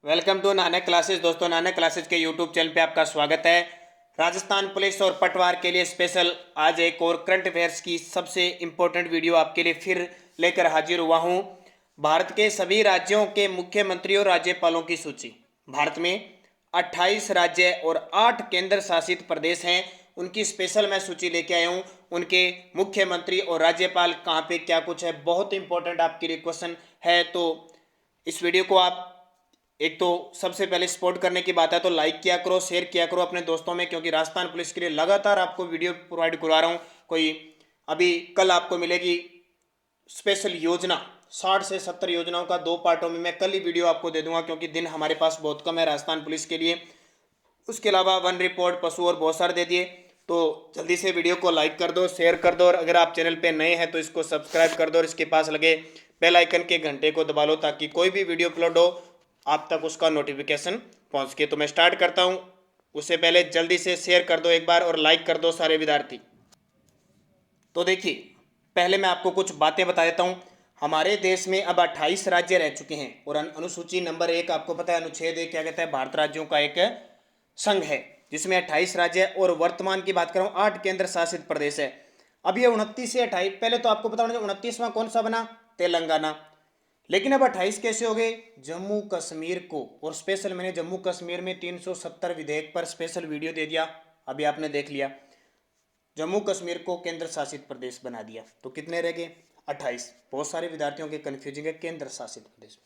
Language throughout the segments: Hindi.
Welcome to Nanak classes. दोस्तों, नानक क्लासेस के यूट्यूब चैनल पे आपका स्वागत है। राजस्थान पुलिस और पटवार के लिए स्पेशल आज एक और करंट अफेयर्स की सबसे इंपॉर्टेंट वीडियो आपके लिए फिर लेकर हाजिर हुआ हूं। भारत के सभी राज्यों के मुख्यमंत्री और राज्यपालों की सूची। भारत में 28 राज्य और 8 केंद्र शासित प्रदेश हैं। उनकी स्पेशल मैं सूची लेके आया हूँ। उनके मुख्यमंत्री और राज्यपाल कहाँ पे क्या कुछ है, बहुत इंपॉर्टेंट आपके लिए क्वेश्चन है। तो इस वीडियो को आप एक तो सबसे पहले सपोर्ट करने की बात है तो लाइक किया करो, शेयर किया करो अपने दोस्तों में, क्योंकि राजस्थान पुलिस के लिए लगातार आपको वीडियो प्रोवाइड करवा रहा हूँ। कोई अभी कल आपको मिलेगी स्पेशल योजना, 60 से 70 योजनाओं का 2 पार्टों में मैं कल ही वीडियो आपको दे दूंगा, क्योंकि दिन हमारे पास बहुत कम है राजस्थान पुलिस के लिए। उसके अलावा वन रिपोर्ट, पशु और बहुत सारे दे दिए। तो जल्दी से वीडियो को लाइक कर दो, शेयर कर दो, और अगर आप चैनल पे नए हैं तो इसको सब्सक्राइब कर दो और इसके पास लगे बेल आइकन के घंटे को दबा लो, ताकि कोई भी वीडियो अपलोड हो आप तक उसका नोटिफिकेशन पहुंच के। तो मैं स्टार्ट करता हूं, उससे पहले जल्दी से शेयर कर दो एक बार और लाइक कर दो सारे विद्यार्थी। तो देखिए, पहले मैं आपको कुछ बातें बता देता हूं। हमारे देश में अब 28 राज्य रह चुके हैं और अनुसूची नंबर 1 आपको पता है, अनुच्छेद 1 क्या कहता है, भारत राज्यों का एक संघ है जिसमें 28 राज्य और वर्तमान की बात करूं 8 केंद्र शासित प्रदेश है। अब ये 29 से 28, पहले तो आपको पता होना चाहिए 29वां कौन सा बना, तेलंगाना। लेकिन अब 28 कैसे हो गए, जम्मू कश्मीर को। और स्पेशल मैंने जम्मू कश्मीर में 370 विधेयक पर स्पेशल वीडियो दे दिया, अभी आपने देख लिया। जम्मू कश्मीर को केंद्र शासित प्रदेश बना दिया। तो कितने रह गए, 28। बहुत सारे विद्यार्थियों के कन्फ्यूजिंग है केंद्र शासित प्रदेश।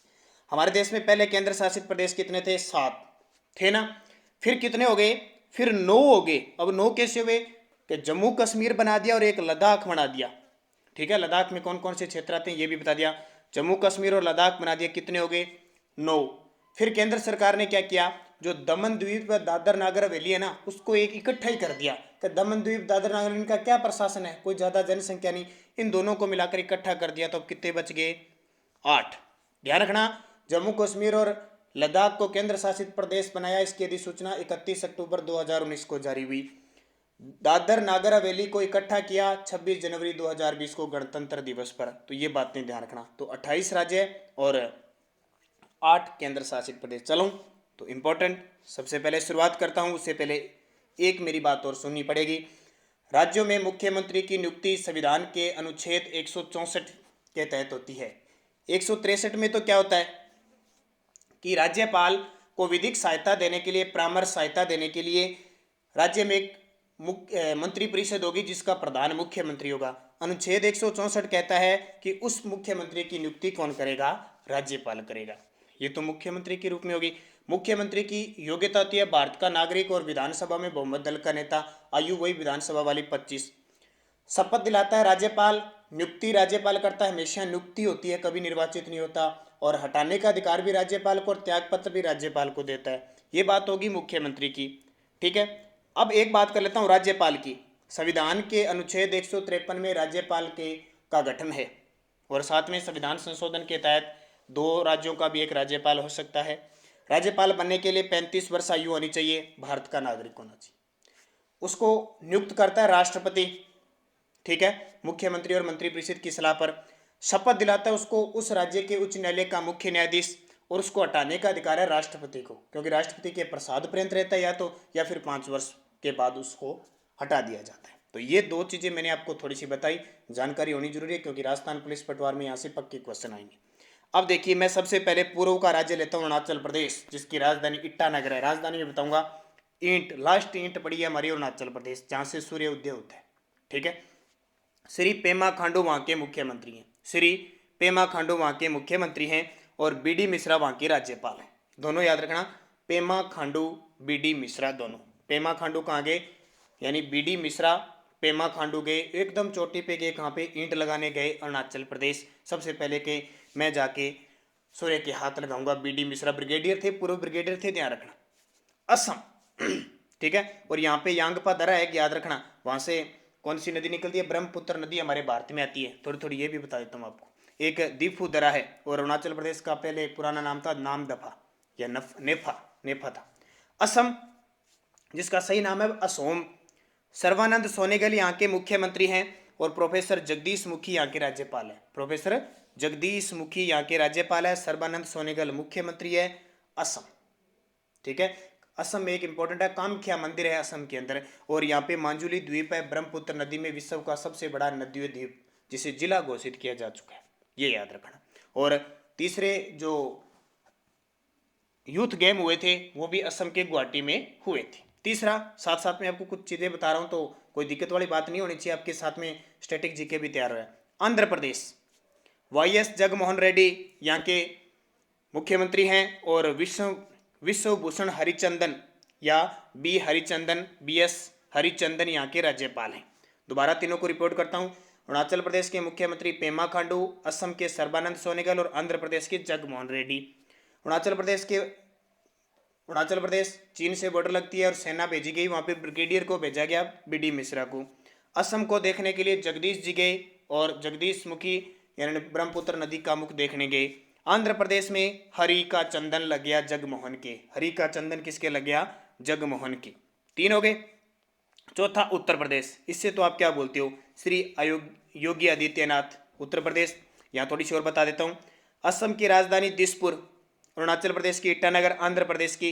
हमारे देश में पहले केंद्र शासित प्रदेश कितने थे, 7 थे ना। फिर कितने हो गए, फिर 9 हो गए। अब 9 कैसे हुए कि जम्मू कश्मीर बना दिया और एक लद्दाख बना दिया। ठीक है, लद्दाख में कौन कौन से क्षेत्र आते हैं ये भी बता दिया। जम्मू कश्मीर और लद्दाख बना दिया, कितने हो गए, 9। फिर केंद्र सरकार ने क्या किया, जो दमन द्वीप व दादर नागर हवेली है ना, उसको एक इकट्ठा ही कर दिया कि दमन द्वीप दादर नागर हवेली का क्या प्रशासन है, कोई ज्यादा जनसंख्या नहीं, इन दोनों को मिलाकर इकट्ठा कर दिया। तो अब कितने बच गए, 8। ध्यान रखना, जम्मू कश्मीर और लद्दाख को केंद्र शासित प्रदेश बनाया, इसकी अधिसूचना 31 अक्टूबर 2019 को जारी हुई। दादर नागर हवेली को इकट्ठा किया 26 जनवरी 2020 को गणतंत्र दिवस पर। तो ये बातें ध्यान रखना। तो 28 राज्य और 8 केंद्र शासित प्रदेश। चलो तो इंपॉर्टेंट, सबसे पहले शुरुआत करता हूं, उससे पहले एक मेरी बात और सुननी पड़ेगी। राज्यों में मुख्यमंत्री की नियुक्ति संविधान के अनुच्छेद 164 के तहत होती है। 163 में तो क्या होता है कि राज्यपाल को विधिक सहायता देने के लिए, परामर्श सहायता देने के लिए राज्य में एक मंत्री परिषद होगी जिसका प्रधान मुख्यमंत्री होगा। अनुच्छेद 164 कहता है कि उस मुख्यमंत्री की नियुक्ति कौन करेगा, राज्यपाल करेगा। ये तो मुख्यमंत्री के रूप में होगी। मुख्यमंत्री की योग्यता होती है भारत का नागरिक और विधानसभा में बहुमत दल का नेता, आयु वही विधानसभा वाली 25। शपथ दिलाता है राज्यपाल, नियुक्ति राज्यपाल करता है, हमेशा नियुक्ति होती है, कभी निर्वाचित नहीं होता। और हटाने का अधिकार भी राज्यपाल को और त्यागपत्र भी राज्यपाल को देता है। ये बात होगी मुख्यमंत्री की। ठीक है, अब एक बात कर लेता हूं राज्यपाल की। संविधान के अनुच्छेद 153 में राज्यपाल के का गठन है, और साथ में संविधान संशोधन के तहत 2 राज्यों का भी एक राज्यपाल हो सकता है। राज्यपाल बनने के लिए 35 वर्ष आयु होनी चाहिए, भारत का नागरिक होना चाहिए। उसको नियुक्त करता है राष्ट्रपति। ठीक है, मुख्यमंत्री और मंत्रिपरिषद की सलाह पर। शपथ दिलाता है उसको उस राज्य के उच्च न्यायालय का मुख्य न्यायाधीश, और उसको हटाने का अधिकार है राष्ट्रपति को, क्योंकि राष्ट्रपति के प्रसाद पर्यंत रहता है या फिर 5 वर्ष के बाद उसको हटा दिया जाता है। तो ये 2 चीजें मैंने आपको थोड़ी सी बताई, जानकारी होनी जरूरी है, क्योंकि राजस्थान पुलिस पटवार में यहाँ से पक्के क्वेश्चन आएंगे। अब देखिए, मैं सबसे पहले पूर्व का राज्य लेता हूँ अरुणाचल प्रदेश, जिसकी राजधानी ईटानगर है। राजधानी में बताऊंगा ईंट, लास्ट ईंट पड़ी है हमारी अरुणाचल प्रदेश, जहां से सूर्य उदय होता है। ठीक है, श्री पेमा खांडू वहां के मुख्यमंत्री हैं। श्री पेमा खांडू वहां के मुख्यमंत्री हैं और बीडी मिश्रा वहां के राज्यपाल हैं। दोनों याद रखना, पेमा खांडू, बीडी मिश्रा दोनों। पेमा खांडू कहाँ गए, यानी बीडी मिश्रा पेमा खांडू गए एकदम चोटी पे गए, कहाँ पे, ईंट लगाने गए अरुणाचल प्रदेश। सबसे पहले के मैं जाके सूर्य के हाथ लगाऊंगा। बीडी मिश्रा ब्रिगेडियर थे, पूर्व ब्रिगेडियर थे, ध्यान रखना। असम ठीक है, और यहाँ पे यांगपा दरा है, याद रखना। वहां से कौन सी नदी निकलती है, ब्रह्मपुत्र नदी हमारे भारत में आती है। थोड़ी थोड़ी ये भी बता देता हूँ आपको। एक दीफू दरा है, और अरुणाचल प्रदेश का पहले पुराना नाम था नामदफा या नेफा था। असम, जिसका सही नाम है असोम। सर्बानंद सोनोवाल यहाँ के मुख्यमंत्री हैं, और प्रोफेसर जगदीश मुखी यहाँ के राज्यपाल है। प्रोफेसर जगदीश मुखी यहाँ के राज्यपाल है, सर्बानंद सोनोवाल मुख्यमंत्री है। असम। ठीक है, असम में एक इंपॉर्टेंट है, कामाख्या मंदिर है असम के अंदर, और यहाँ पे मांजुली द्वीप है, ब्रह्मपुत्र नदी में विश्व का सबसे बड़ा नदीय द्वीप जिसे जिला घोषित किया जा चुका है, ये याद रखना। और तीसरे जो यूथ गेम हुए थे वो भी असम के गुवाहाटी में हुए थे। तीसरा, साथ साथ में आपको कुछ चीजें बता रहा हूं तो कोई दिक्कत वाली बात नहीं होनी चाहिए, आपके साथ में स्टैटिक जीके भी तैयार है। आंध्र प्रदेश, वाईएस जगनमोहन रेड्डी यहाँ के मुख्यमंत्री हैं, और विश्वभूषण हरिचंदन या बी हरिचंदन, बीएस हरिचंदन यहाँ के राज्यपाल हैं। दोबारा तीनों को रिपोर्ट करता हूँ। अरुणाचल प्रदेश के मुख्यमंत्री पेमा खांडू, असम के सर्बानंद सोनोवाल और आंध्र प्रदेश के जगनमोहन रेड्डी। अरुणाचल प्रदेश चीन से बॉर्डर लगती है और सेना भेजी गई, वहां पे ब्रिगेडियर को भेजा गया बीडी मिश्रा को। असम को देखने के लिए जगदीश जी गए और जगदीश मुखी यानी ब्रह्मपुत्र नदी का मुख देखने गए। आंध्र प्रदेश में हरि का चंदन लग गया जगमोहन के, हरि का चंदन किसके लग गया, जगमोहन के। तीन हो गए। चौथा उत्तर प्रदेश, इससे तो आप क्या बोलते हो, श्री योगी आदित्यनाथ, उत्तर प्रदेश। यहाँ थोड़ी सी और बता देता हूँ। असम की राजधानी दिसपुर, अरुणाचल प्रदेश की ईटानगर, आंध्र प्रदेश की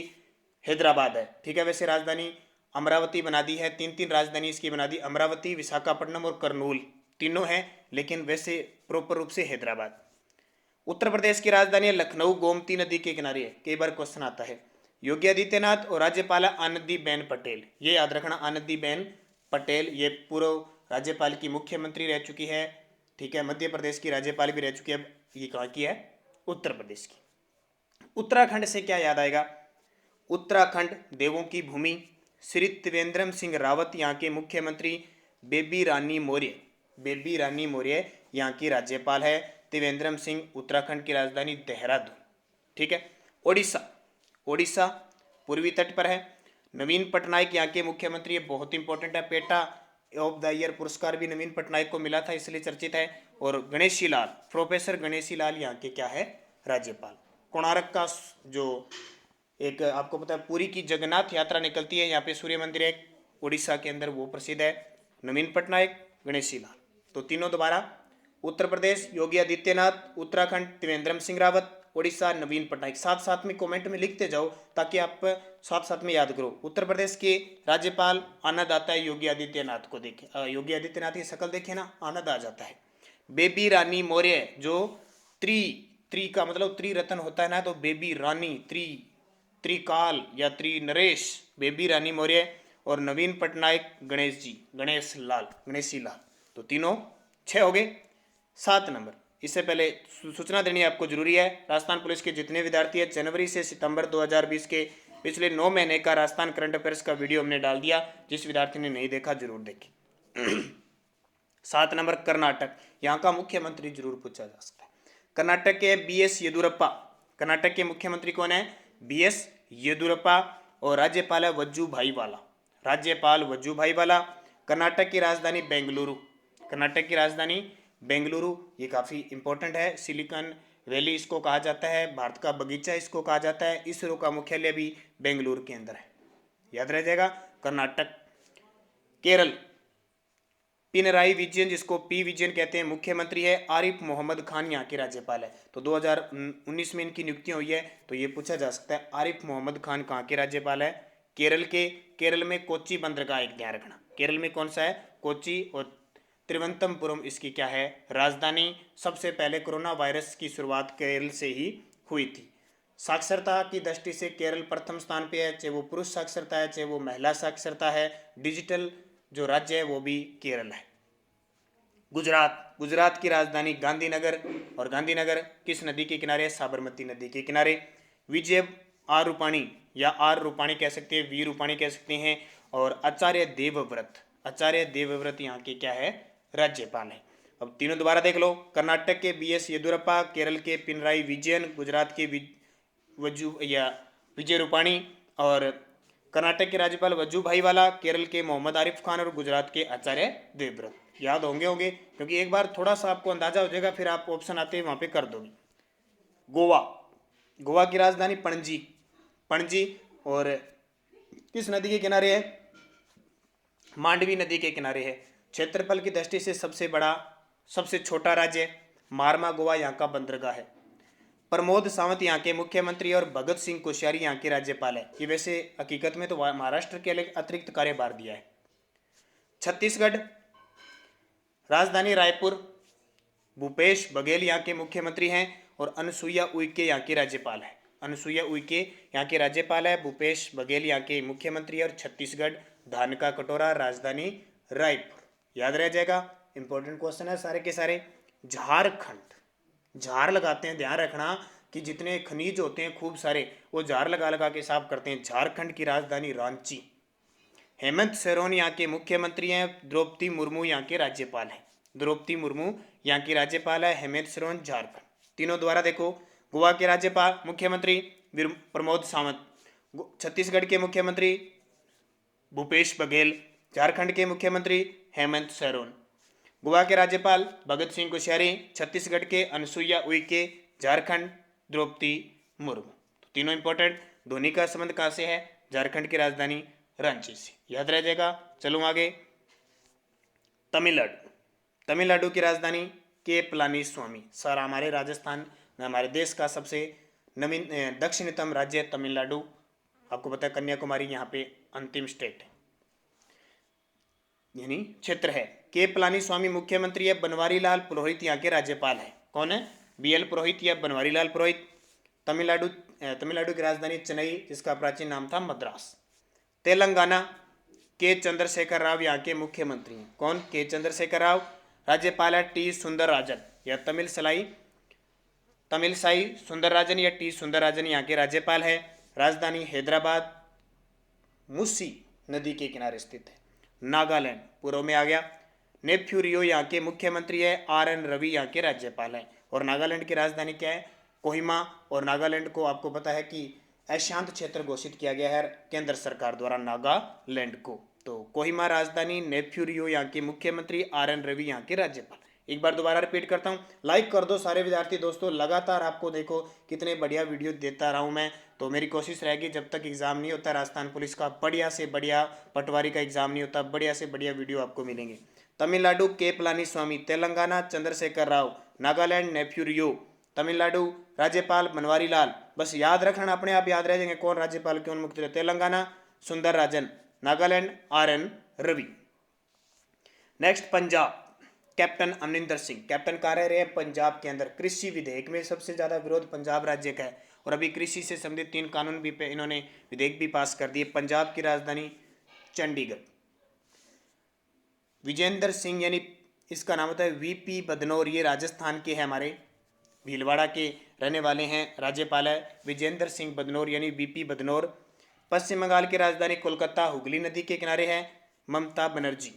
हैदराबाद है। ठीक है, वैसे राजधानी अमरावती बना दी है, तीन राजधानी इसकी बना दी, अमरावती, विशाखापट्टनम और करनूल, तीनों हैं, लेकिन वैसे प्रॉपर रूप से हैदराबाद। उत्तर प्रदेश की राजधानी लखनऊ, गोमती नदी के किनारे है, कई बार क्वेश्चन आता है। योगी आदित्यनाथ और राज्यपाल आनंदीबेन पटेल, ये याद रखना, आनंदीबेन पटेल, ये पूर्व राज्यपाल की मुख्यमंत्री रह चुकी है। ठीक है, मध्य प्रदेश की राज्यपाल भी रह चुकी है। ये कहाँ की है, उत्तर प्रदेश की। उत्तराखंड से क्या याद आएगा, उत्तराखंड देवों की भूमि, श्री त्रिवेंद्र सिंह रावत यहाँ के मुख्यमंत्री, बेबी रानी मौर्य, बेबी रानी मौर्य यहाँ की राज्यपाल है, त्रिवेंद्र सिंह, उत्तराखंड की राजधानी देहरादून। ठीक है, ओडिशा, ओडिशा पूर्वी तट पर है, नवीन पटनायक यहाँ के मुख्यमंत्री, ये बहुत इंपॉर्टेंट है, पेटा ऑफ द ईयर पुरस्कार भी नवीन पटनायक को मिला था, इसलिए चर्चित है। और गणेशी लाल, प्रोफेसर गणेशी लाल यहाँ के क्या है, राज्यपाल। कोणार्क का जो एक आपको पता है पुरी की जगन्नाथ यात्रा निकलती है, यहाँ पे सूर्य मंदिर है उड़ीसा के अंदर, वो प्रसिद्ध है, नवीन पटनायक, गणेशी लाल। तो तीनों दोबारा, उत्तर प्रदेश योगी आदित्यनाथ, उत्तराखंड त्रिवेंद्र सिंह रावत, उड़ीसा नवीन पटनायक। साथ साथ में कमेंट में लिखते जाओ ताकि आप साथ साथ में याद करो। उत्तर प्रदेश के राज्यपाल आनंद आता है योगी आदित्यनाथ को देखे, योगी आदित्यनाथ की शक्ल देखे ना, आनंद आ जाता है। बेबी रानी मौर्य, जो त्रि का मतलब त्रिरत्न होता है ना, तो बेबी रानी, त्रिकाल या नरेश, बेबी रानी मौर्य, और नवीन पटनायक गणेश जी, गणेशी लाल। तो तीनों 6 हो गए। 7 नंबर, इससे पहले सूचना देनी आपको जरूरी है, राजस्थान पुलिस के जितने विद्यार्थी है, जनवरी से सितंबर 2020 के पिछले 9 महीने का राजस्थान करंट अफेयर्स का वीडियो हमने डाल दिया, जिस विद्यार्थी ने नहीं देखा जरूर देखें। 7 नंबर, कर्नाटक, यहाँ का मुख्यमंत्री जरूर पूछा जा सकता है। कर्नाटक के बीएस येदुरप्पा, कर्नाटक के मुख्यमंत्री कौन है, बीएस येदुरप्पा, और राज्यपाल है वजुभाई वाला, राज्यपाल वजुभाई वाला। कर्नाटक की राजधानी बेंगलुरु, कर्नाटक की राजधानी बेंगलुरु, ये काफ़ी इंपॉर्टेंट है, सिलिकॉन वैली इसको कहा जाता है, भारत का बगीचा इसको कहा जाता है। इसरो का मुख्यालय भी बेंगलुरु के अंदर है, याद रह जाएगा। कर्नाटक। केरल, पिनराई विजयन, जिसको पी विजयन कहते हैं, मुख्यमंत्री है। आरिफ मोहम्मद खान यहाँ के राज्यपाल है। तो 2019 में इनकी नियुक्तियां हुई है, तो ये पूछा जा सकता है आरिफ मोहम्मद खान कहाँ के राज्यपाल है, केरल के। केरल में कोच्चि बंदरगाह, एक ध्यान रखना, केरल में कौन सा है, कोच्चि, और त्रिवंतमपुरम इसकी क्या है, राजधानी। सबसे पहले कोरोना वायरस की शुरुआत केरल से ही हुई थी। साक्षरता की दृष्टि से केरल प्रथम स्थान पे है, चाहे वो पुरुष साक्षरता है, चाहे वो महिला साक्षरता है। डिजिटल जो राज्य है वो भी केरल है। गुजरात, गुजरात की राजधानी गांधीनगर, और गांधीनगर किस नदी के किनारे है, साबरमती नदी के किनारे। विजय आर रूपाणी, या आर रूपाणी कह सकते हैं, वी रूपाणी कह सकते हैं, और आचार्य देवव्रत, आचार्य देवव्रत यहाँ के क्या है, राज्यपाल है। अब तीनों दोबारा देख लो, कर्नाटक के बीएस येदुरप्पा, केरल के पिनराई विजयन, गुजरात के विजय रूपाणी, और कर्नाटक के राज्यपाल वजुभाई वाला, केरल के मोहम्मद आरिफ खान, और गुजरात के आचार्य देवव्रत। याद होंगे क्योंकि एक बार थोड़ा सा आपको अंदाजा हो जाएगा, फिर आप ऑप्शन आते हैं वहां पे कर दोगे। गोवा, गोवा की राजधानी पणजी, पणजी, और किस नदी के किनारे है, मांडवी नदी के किनारे है। क्षेत्रफल की दृष्टि से सबसे बड़ा, सबसे छोटा राज्य मारमा गोवा यहाँ का बंदरगाह है। प्रमोद सावंत यहाँ के मुख्यमंत्री और भगत सिंह कोश्यारी यहाँ के राज्यपाल है। ये वैसे हकीकत में तो महाराष्ट्र के अतिरिक्त कार्यभार दिया है। छत्तीसगढ़, राजधानी रायपुर, भूपेश बघेल यहाँ के मुख्यमंत्री हैं और अनुसुईया उइके यहाँ की राज्यपाल है। अनुसुईया उइके यहाँ के राज्यपाल है, भूपेश बघेल यहाँ के मुख्यमंत्री और छत्तीसगढ़ धान का कटोरा, राजधानी रायपुर। याद रह जाएगा, इंपॉर्टेंट क्वेश्चन है सारे के सारे। झारखंड, झार लगाते हैं, ध्यान रखना कि जितने खनिज होते हैं खूब सारे वो झार लगा लगा के साफ करते हैं। झारखंड की राजधानी रांची। हेमंत सोरेन यहाँ के मुख्यमंत्री हैं, द्रौपदी मुर्मू यहाँ के राज्यपाल हैं। द्रौपदी मुर्मू यहाँ की राज्यपाल है, हेमंत सोरेन झारखंड। तीनों द्वारा देखो, गोवा के राज्यपाल मुख्यमंत्री प्रमोद सावंत, छत्तीसगढ़ के मुख्यमंत्री भूपेश बघेल, झारखंड के मुख्यमंत्री हेमंत सोरेन। गोवा के राज्यपाल भगत सिंह कोश्यारी, छत्तीसगढ़ के अनुसुईया उइके, झारखंड द्रौपदी मुर्मू। तो तीनों इंपॉर्टेंट। धोनी का संबंध कहाँ से है? झारखंड की राजधानी रांची से। याद रह जाएगा। चलो आगे। तमिलनाडु, तमिलनाडु की राजधानी के पलानीस्वामी। सर हमारे राजस्थान, हमारे देश का सबसे नवीन दक्षिणतम राज्य तमिलनाडु। आपको पता है कन्याकुमारी यहाँ पे अंतिम स्टेट है, यानी क्षेत्र है। के पलानीस्वामी मुख्यमंत्री है, बनवारी लाल पुरोहित यहाँ के राज्यपाल है। कौन है? BL पुरोहित या बनवारी लाल पुरोहित। तमिलनाडु की राजधानी चेन्नई, जिसका प्राचीन नाम था मद्रास। तेलंगाना, के चंद्रशेखर राव यहाँ के मुख्यमंत्री हैं। कौन? के चंद्रशेखर राव। राज्यपाल है टी सुंदरराजन या तमिलसाई सुंदरराजन या टी सुंदरराजन यहाँ के राज्यपाल है। राजधानी हैदराबाद, मुसी नदी के किनारे स्थित है। नागालैंड पूर्व में आ गया। नेफ्यू रियो यहाँ के मुख्यमंत्री है, RN रवि यहाँ के राज्यपाल हैं। और नागालैंड की राजधानी क्या है? कोहिमा। और नागालैंड को आपको पता है कि अशांत क्षेत्र घोषित किया गया है केंद्र सरकार द्वारा नागालैंड को। तो कोहिमा राजधानी, नेफ्यू रियो यहाँ के मुख्यमंत्री, RN रवि यहाँ के राज्यपाल। एक बार दोबारा रिपीट करता हूँ, लाइक कर दो सारे विद्यार्थी दोस्तों। लगातार आपको देखो कितने बढ़िया वीडियो देता रहा हूँ मैं। तो मेरी कोशिश रहेगी जब तक एग्जाम नहीं होता राजस्थान पुलिस का, बढ़िया से बढ़िया पटवारी का एग्जाम नहीं होता, बढ़िया से बढ़िया वीडियो आपको मिलेंगे। तमिलनाडु के पलानीस्वामी, तेलंगाना चंद्रशेखर राव, नागालैंड नेफ्यू रियो, तमिलनाडु राज्यपाल बनवारी लाल। बस याद रखना, अपने आप याद रह जाएंगे कौन राज्यपाल कौन मुख्यमंत्री। Telangana Sundararajan, Nagaland RN Ravi. Next Punjab, captain Amarinder Singh. Captain कहाँ रह रहे हैं? पंजाब के अंदर। कृषि विधेयक में सबसे ज्यादा विरोध पंजाब राज्य का है और अभी कृषि से संबंधित 3 कानून भी इन्होंने विधेयक भी पास कर दिए। पंजाब की राजधानी चंडीगढ़। विजेंद्र सिंह यानी इसका नाम होता है VP बदनौर, ये राजस्थान के हैं, हमारे भीलवाड़ा के रहने वाले हैं। राज्यपाल है विजेंद्र सिंह बदनौर यानी VP बदनौर। पश्चिम बंगाल की राजधानी कोलकाता, हुगली नदी के किनारे है ममता बनर्जी,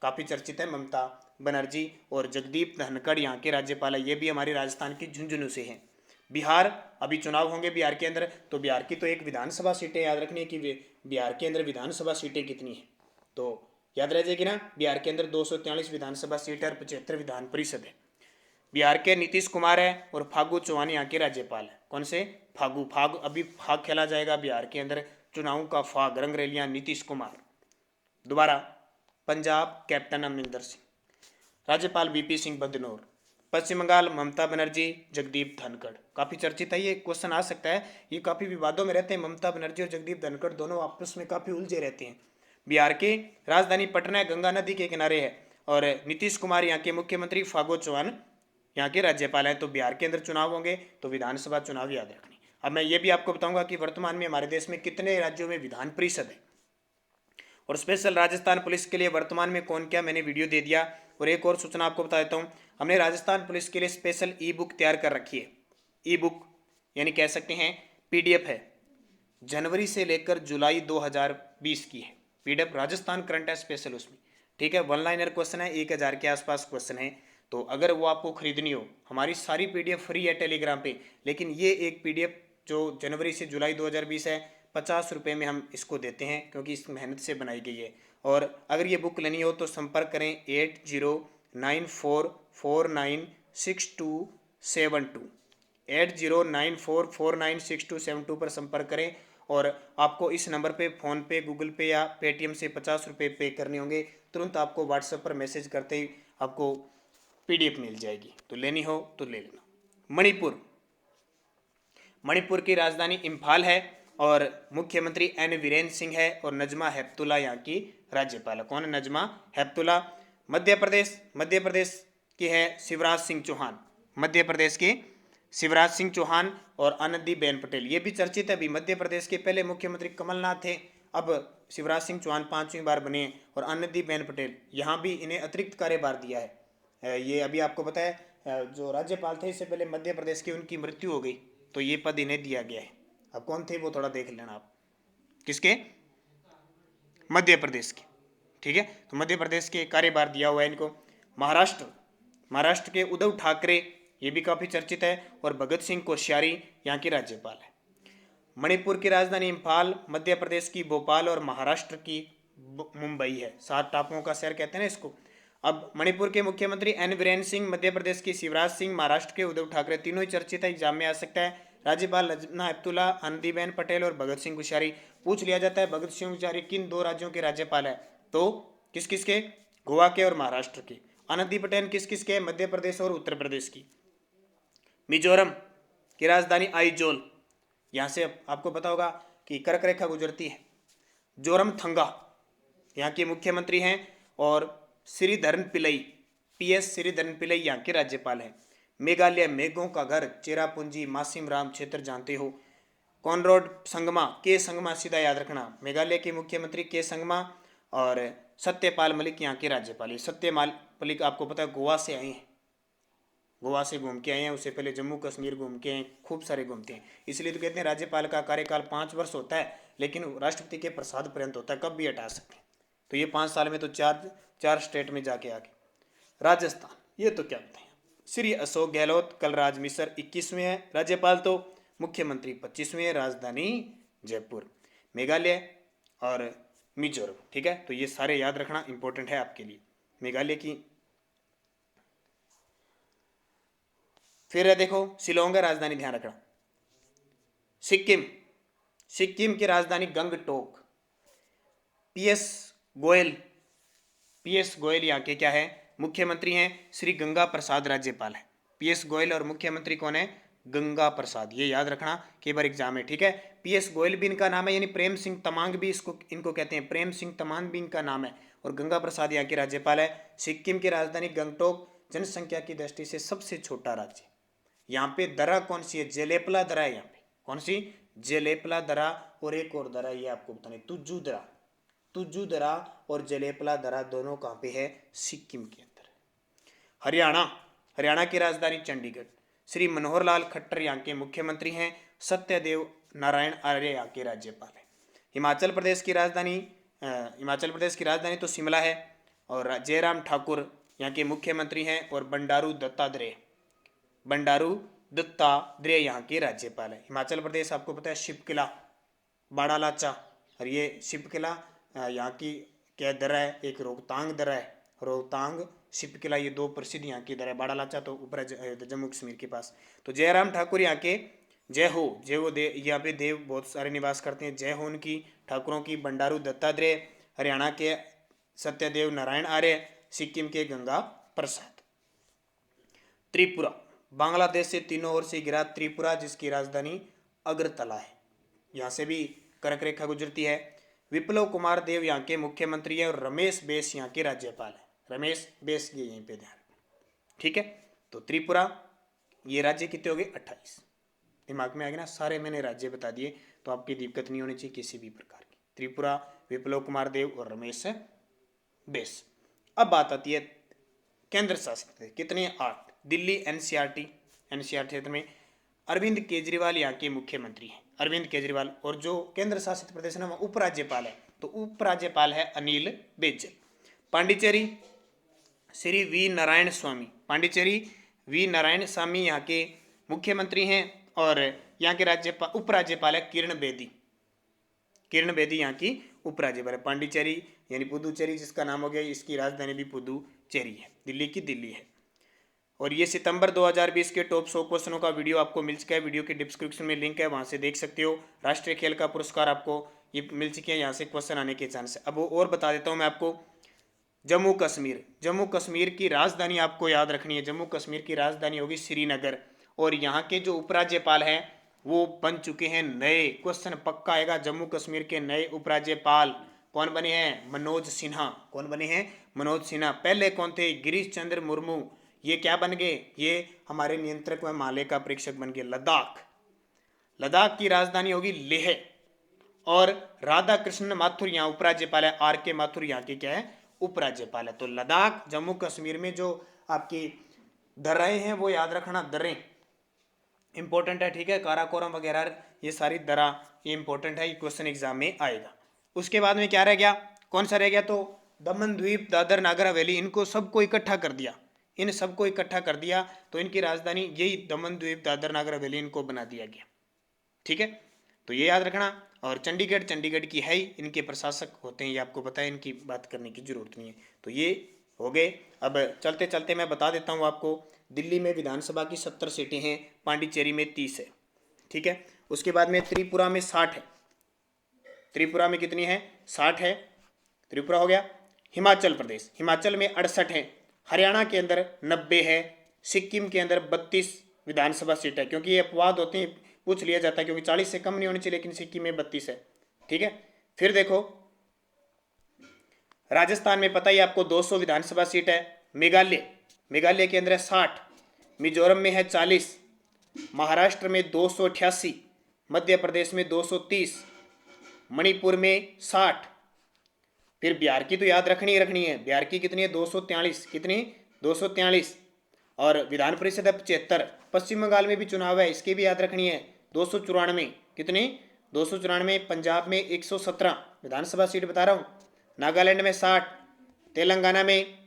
काफी चर्चित है ममता बनर्जी। और जगदीप धनखड़ यहाँ के राज्यपाल है, ये भी हमारे राजस्थान की झुंझुनू से हैं। बिहार, अभी चुनाव होंगे बिहार के अंदर, तो बिहार की तो एक विधानसभा सीटें याद रखनी है कि बिहार के अंदर विधानसभा सीटें कितनी है, तो याद रह जाएगी ना। बिहार के अंदर 243 विधानसभा सीट है और 75 विधान परिषद है। बिहार के नीतीश कुमार है और फागू चौहान यहाँ के राज्यपाल है। कौन से? फाग अभी फाग खेला जाएगा बिहार के अंदर, चुनाव का फाग, रंग रैलियां, नीतीश कुमार। दोबारा, पंजाब कैप्टन अमरिंदर सिंह, राज्यपाल VP सिंह बदनौर। पश्चिम बंगाल ममता बनर्जी, जगदीप धनखड़। काफी चर्चित है, ये क्वेश्चन आ सकता है, ये काफी विवादों में रहते हैं। ममता बनर्जी और जगदीप धनखड़ दोनों आपस में काफी उलझे रहते हैं। बिहार की राजधानी पटना है, गंगा नदी के किनारे है। और नीतीश कुमार यहाँ के मुख्यमंत्री, फागू चौहान यहाँ के राज्यपाल हैं। तो बिहार के अंदर चुनाव होंगे तो विधानसभा चुनाव याद रखनी। अब मैं ये भी आपको बताऊंगा कि वर्तमान में हमारे देश में कितने राज्यों में विधान परिषद है और स्पेशल राजस्थान पुलिस के लिए वर्तमान में कौन क्या मैंने वीडियो दे दिया। और एक और सूचना आपको बता देता हूँ, हमने राजस्थान पुलिस के लिए स्पेशल ई-बुक तैयार कर रखी है। ई-बुक यानी कह सकते हैं PDF है, जनवरी से लेकर जुलाई 2020 की है। PDF राजस्थान करंट है स्पेशल उसमें, ठीक है। 1 लाइनर क्वेश्चन है, 1000 के आसपास क्वेश्चन है। तो अगर वो आपको खरीदनी हो, हमारी सारी PDF फ्री है टेलीग्राम पे, लेकिन ये एक PDF जो जनवरी से जुलाई 2020 है, 50 रुपये में हम इसको देते हैं क्योंकि इस मेहनत से बनाई गई है। और अगर ये बुक लेनी हो तो संपर्क करें 8094496272, 8094496272 पर संपर्क करें। और आपको इस नंबर पे फ़ोन पे, गूगल पे या पेटीएम से 50 रुपये पे करने होंगे। तुरंत आपको व्हाट्सएप पर मैसेज करते ही आपको PDF मिल जाएगी, तो लेनी हो तो ले लेना। मणिपुर, मणिपुर की राजधानी इम्फाल है और मुख्यमंत्री एन वीरेंद्र सिंह है और नजमा हेपतुल्ला यहाँ की राज्यपाल है। कौन है? नजमा हेपतुल्ला। मध्य प्रदेश की है शिवराज सिंह चौहान। मध्य प्रदेश के शिवराज सिंह चौहान और आनंदीबेन पटेल, ये भी चर्चित है। अभी मध्य प्रदेश के पहले मुख्यमंत्री कमलनाथ थे, अब शिवराज सिंह चौहान 5वीं बार बने और आनंदीबेन पटेल, यहाँ भी इन्हें अतिरिक्त कार्यभार दिया है। ये अभी आपको पता है जो राज्यपाल थे इससे पहले मध्य प्रदेश की, उनकी मृत्यु हो गई तो ये पद इन्हें दिया गया है। अब कौन थे वो थोड़ा देख लेना आप, किसके? मध्य प्रदेश के, ठीक है। तो मध्य प्रदेश के कार्यभार दिया हुआ है इनको। महाराष्ट्र के उद्धव ठाकरे, ये भी काफी चर्चित है, और भगत सिंह कोश्यारी यहाँ के राज्यपाल है। मणिपुर की राजधानी इम्फाल, मध्य प्रदेश की भोपाल और महाराष्ट्र की मुंबई है। 7 टापुओं का शहर कहते हैं ना इसको। अब मणिपुर के मुख्यमंत्री एन वीरेंद्र सिंह, मध्य प्रदेश की शिवराज सिंह, महाराष्ट्र के उद्धव ठाकरे, तीनों ही चर्चित है, एग्जाम में आ सकता है। राज्यपाल नजमा हेपतुल्ला, आनंदीबेन पटेल और भगत सिंह कोश्यारी। पूछ लिया जाता है भगत सिंह कोश्यारी किन 2 राज्यों के राज्यपाल है, तो किस किस के? गोवा के और महाराष्ट्र के। आनंदी पटेल किस किस के? मध्य प्रदेश और उत्तर प्रदेश की। मिजोरम की राजधानी आइजोल, यहाँ से आपको पता होगा कि कर्क रेखा गुजरती है। जोरमथंगा यहाँ के मुख्यमंत्री हैं और श्रीधरन पिल्लई, PS श्रीधरन पिल्लई यहाँ के राज्यपाल हैं। मेघालय, मेघों का घर, चेरापूंजी, मासिम राम क्षेत्र जानते हो। कॉनराड संगमा, के संगमा सीधा याद रखना, मेघालय के मुख्यमंत्री के संगमा, और सत्यपाल मलिक यहाँ के राज्यपाल है। सत्यपाल मलिक आपको पता है गोवा से आए हैं, गोवा से घूम के आए हैं, उससे पहले जम्मू कश्मीर घूम के हैं, खूब सारे घूमते हैं। इसलिए तो कहते हैं राज्यपाल का कार्यकाल 5 वर्ष होता है, लेकिन राष्ट्रपति के प्रसाद पर्यंत होता है, कब भी हटा सकते हैं। तो ये 5 साल में तो चार स्टेट में जाके आगे। राजस्थान, ये तो क्या बताएं, श्री अशोक गहलोत, कलराज मिश्र 21वें हैं राज्यपाल, तो मुख्यमंत्री 25वें, राजधानी जयपुर। मेघालय और मिजोरम, ठीक है। तो ये सारे याद रखना इंपॉर्टेंट है आपके लिए। मेघालय की फिर है, देखो शिलोंग है राजधानी, ध्यान रखना। सिक्किम की राजधानी गंगटोक। PS गोयल यहाँ के क्या है? मुख्यमंत्री हैं। श्री गंगा प्रसाद राज्यपाल है। PS गोयल और मुख्यमंत्री कौन है? गंगा प्रसाद, ये याद रखना, कई बार एग्जाम है, ठीक है। PS गोयल भी इनका नाम है, यानी प्रेम सिंह तमांग भी इनको कहते हैं, प्रेम सिंह तमांग भी इनका नाम है, और गंगा प्रसाद यहाँ के राज्यपाल है। सिक्किम की राजधानी गंगटोक, जनसंख्या की दृष्टि से सबसे छोटा राज्य। यहाँ पे दरा कौन सी है? जेलेपला दरा है यहाँ पे। कौन सी? जेलेपला दरा, और एक और दरा ये आपको बताने, तुज्जू दरा और जेलेपला दरा, दोनों कहाँ पे है? सिक्किम के अंदर। हरियाणा की राजधानी चंडीगढ़। श्री मनोहर लाल खट्टर यहाँ के मुख्यमंत्री हैं। सत्यदेव नारायण आर्य यहाँ के राज्यपाल है। हिमाचल प्रदेश की राजधानी तो शिमला है, और जयराम ठाकुर यहाँ के मुख्यमंत्री हैं, और बंडारू दत्तात्रेय यहाँ के राज्यपाल है। हिमाचल प्रदेश आपको पता है शिपकिला, बाड़ालाचा, और ये शिपकिला यहाँ की क्या दरा है? एक रोहतांग दरा है, रोहतांग शिपकिला, ये 2 प्रसिद्ध यहाँ की दरा है। बाड़ालाचा तो ऊपर जम्मू कश्मीर के पास। तो जयराम ठाकुर यहाँ के जय हो यहाँ पे देव बहुत सारे निवास करते हैं, जय हो उनकी, ठाकुरों की। बंडारू दत्तात्रेय हरियाणा के, सत्यदेव नारायण आर्य सिक्किम के, गंगा प्रसाद। त्रिपुरा, बांग्लादेश से तीनों ओर से घिरा त्रिपुरा, जिसकी राजधानी अगरतला है, यहाँ से भी कर्क रेखा गुजरती है। विप्लव कुमार देव यहाँ के मुख्यमंत्री है, और रमेश बैस यहाँ के राज्यपाल है। रमेश बैस, ये यहीं पे ध्यान, ठीक है। तो त्रिपुरा, ये राज्य कितने हो गए? 28। दिमाग में आ गया ना, सारे मैंने राज्य बता दिए, तो आपकी दिक्कत नहीं होनी चाहिए किसी भी प्रकार की। त्रिपुरा, विप्लव कुमार देव और रमेश बैस। अब बात आती है केंद्र शासित, कितने? 8। दिल्ली NCR क्षेत्र में अरविंद केजरीवाल यहाँ के मुख्यमंत्री हैं, अरविंद केजरीवाल। और जो केंद्र शासित प्रदेश है वहाँ उपराज्यपाल है, तो उपराज्यपाल है अनिल बैजल। पांडिचेरी, श्री वी नारायण स्वामी यहाँ के मुख्यमंत्री हैं, और यहाँ के उपराज्यपाल है किरण बेदी यहाँ की उपराज्यपाल है। पांडिचेरी यानी पुदुचेरी जिसका नाम हो गया, इसकी राजधानी भी पुदुचेरी है, दिल्ली की दिल्ली है। और ये सितंबर 2020 के टॉप 100 क्वेश्चनों का वीडियो आपको मिल चुका है, वीडियो के डिस्क्रिप्शन में लिंक है, वहां से देख सकते हो। राष्ट्रीय खेल का पुरस्कार आपको ये मिल चुके हैं, यहाँ से क्वेश्चन आने के चांस है। अब और बता देता हूँ मैं आपको। जम्मू कश्मीर की राजधानी आपको याद रखनी है, जम्मू कश्मीर की राजधानी होगी श्रीनगर, और यहाँ के जो उपराज्यपाल हैं वो बन चुके हैं नए। क्वेश्चन पक्का आएगा। जम्मू कश्मीर के नए उपराज्यपाल कौन बने हैं? मनोज सिन्हा। कौन बने हैं? मनोज सिन्हा। पहले कौन थे? गिरीश चंद्र मुर्मू। ये क्या बन गए? ये हमारे नियंत्रक व माले का प्रेक्षक बन गए। लद्दाख, लद्दाख की राजधानी होगी लेह। और राधा कृष्ण माथुर यहाँ उपराज्यपाल है। आर के माथुर यहाँ के क्या है? उपराज्यपाल है। तो लद्दाख जम्मू कश्मीर में जो आपकी दर्रे हैं वो याद रखना, दर्रे इंपॉर्टेंट है, ठीक है। काराकोरम वगैरह ये सारी दरा ये इंपॉर्टेंट है, ये क्वेश्चन एग्जाम में आएगा। उसके बाद में क्या रह गया? कौन सा रह गया? तो दमन द्वीप, दादर नागर हवेली, इनको सबको इकट्ठा कर दिया। इन सबको इकट्ठा कर दिया तो इनकी राजधानी यही दमन द्वीप, दादर नागर हवेली, इनको बना दिया गया, ठीक है। तो ये याद रखना। और चंडीगढ़, चंडीगढ़ की है ही, इनके प्रशासक होते हैं, ये आपको पता है, इनकी बात करने की जरूरत नहीं है। तो ये हो गए। अब चलते चलते मैं बता देता हूँ आपको। दिल्ली में विधानसभा की 70 सीटें हैं, पांडिचेरी में 30 है, ठीक है। उसके बाद में त्रिपुरा में 60 है। त्रिपुरा में कितनी है? 60 है। त्रिपुरा हो गया। हिमाचल प्रदेश, हिमाचल में 68 है। हरियाणा के अंदर 90 है। सिक्किम के अंदर 32 विधानसभा सीट है, क्योंकि ये अपवाद होते हैं, पूछ लिया जाता है, क्योंकि 40 से कम नहीं होनी चाहिए, लेकिन सिक्किम में 32 है, ठीक है। फिर देखो राजस्थान में पता ही आपको 200 विधानसभा सीट है। मेघालय, मेघालय के अंदर है 60। मिजोरम में है 40। महाराष्ट्र में 288। मध्य प्रदेश में 230। मणिपुर में 60। फिर बिहार की तो याद रखनी ही रखनी है। बिहार की कितनी है? 243। कितनी? 243। और विधान परिषद है 75। पश्चिम बंगाल में भी चुनाव है, इसकी भी याद रखनी है, 294। कितनी? 294। पंजाब में 117 विधानसभा सीट बता रहा हूँ। नागालैंड में 60। तेलंगाना में,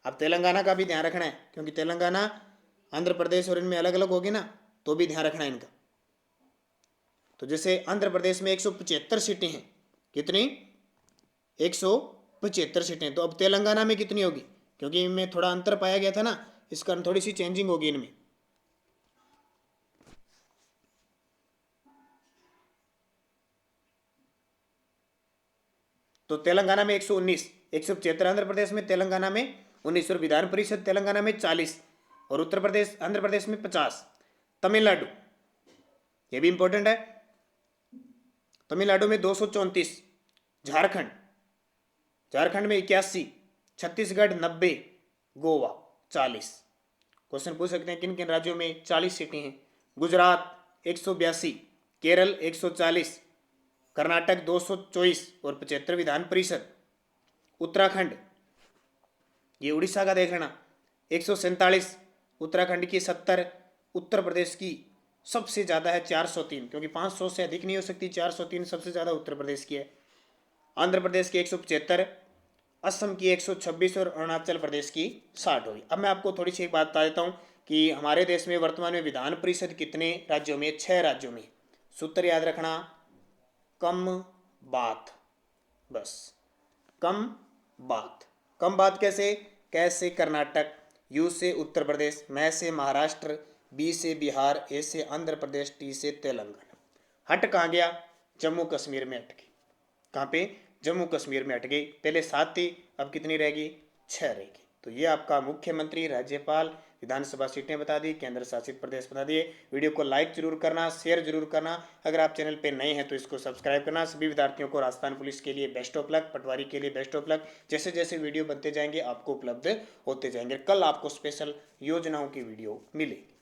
अब तेलंगाना का भी ध्यान रखना है, क्योंकि तेलंगाना आंध्र प्रदेश और इनमें अलग अलग होगी ना, तो भी ध्यान रखना है इनका। तो जैसे आंध्र प्रदेश में 175 सीटें हैं। कितनी? 175 सीटें। तो अब तेलंगाना में कितनी होगी? क्योंकि इनमें थोड़ा अंतर पाया गया था ना, इस कारण थोड़ी सी चेंजिंग होगी इनमें। तो तेलंगाना में 119, 175 आंध्र प्रदेश में, तेलंगाना में 19, और विधान परिषद तेलंगाना में 40, और उत्तर प्रदेश आंध्र प्रदेश में 50। तमिलनाडु, ये भी इंपॉर्टेंट है, तमिलनाडु में 234। झारखंड, झारखंड में 81। छत्तीसगढ़ 90। गोवा 40। क्वेश्चन पूछ सकते हैं किन किन राज्यों में 40 सीटें हैं। गुजरात 182। केरल 140। कर्नाटक 224 और 75 विधान परिषद। उत्तराखंड, ये उड़ीसा का देख लेना, 147। उत्तराखंड की 70। उत्तर प्रदेश की सबसे ज़्यादा है 403, क्योंकि 500 से अधिक नहीं हो सकती, 403 सबसे ज़्यादा उत्तर प्रदेश की है। आंध्र प्रदेश की 175, असम की 126 और अरुणाचल प्रदेश की 60 हुई। अब मैं आपको थोड़ी सी एक बात बता देता हूँ कि हमारे देश में वर्तमान में विधान परिषद कितने राज्यों में? 6 राज्यों में। सूत्र याद रखना, कम बात, बस कम बात। कम बात कैसे? कैसे कर्नाटक, यू से उत्तर प्रदेश, मैं से महाराष्ट्र, बी से बिहार, ए से आंध्र प्रदेश, टी से तेलंगाना। हट कहाँ गया? जम्मू कश्मीर में हट गई। कहाँ पे? जम्मू कश्मीर में हट गई। पहले 7 थी, अब कितनी रहेगी? 6 रहेगी। तो ये आपका मुख्यमंत्री, राज्यपाल, विधानसभा सीटें बता दी, केंद्र शासित प्रदेश बता दिए। वीडियो को लाइक जरूर करना, शेयर जरूर करना। अगर आप चैनल पे नए हैं तो इसको सब्सक्राइब करना। सभी विद्यार्थियों को राजस्थान पुलिस के लिए बेस्ट ऑफ लक, पटवारी के लिए बेस्ट ऑफ लक। जैसे जैसे वीडियो बनते जाएंगे आपको उपलब्ध होते जाएंगे। कल आपको स्पेशल योजनाओं की वीडियो मिलेगी।